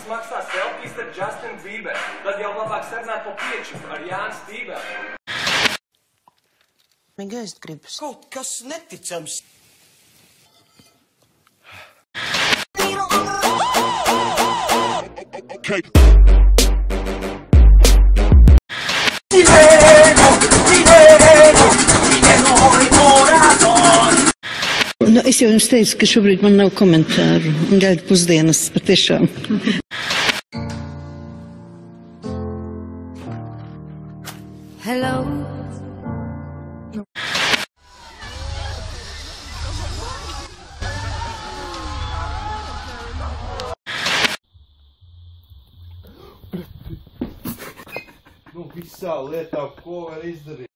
kas maksā selfijas ar Justinu Bieberu. Tad jau labāk sarunāt pa pieču ar Jānu Stīvelu. Man gaist gribas. Kaut kas neticams. Okay. Nu, es jau jums teicu, ka šobrīd man nav komentāru un gaidu pusdienas patiešām. Hello. Nu, visā lietā, ko var izdarīt.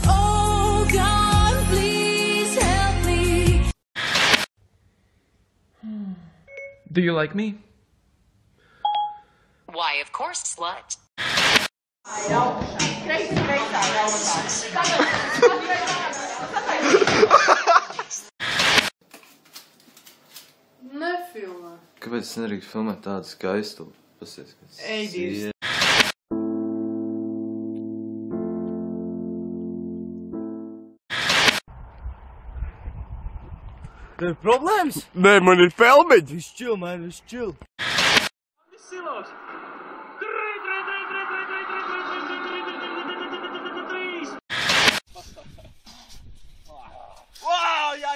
Oh God, please help me. Do you like me? Why, of course, slut. Nefilmē. Kāpēc es nedrīkst filmēt tādu skaistu? Ej, Dievs. Tev ir problēmas? Nē, man ir pelmeģi. Viss čil, man, viss čil. Wow, jā,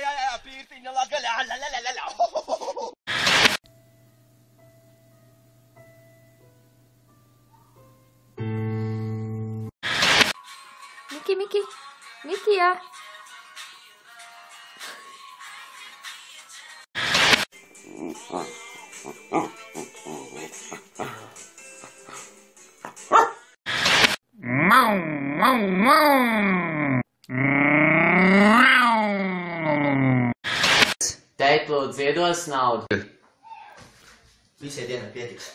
pīrtiņa laga, la. Miki, jā. Tēt, lūdzu, iedos naudu. Visai dienai pietiks.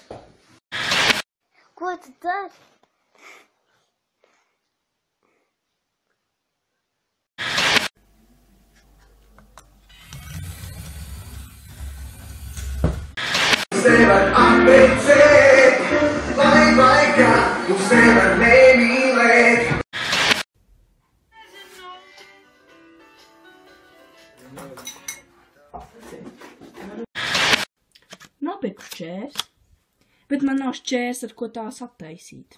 Ko tu dari? Nevar apbeidzēt, vai kā, mums nevar nemīlēt. Nopirku šķērs, bet man nav šķērs, ar ko tās attaisīt.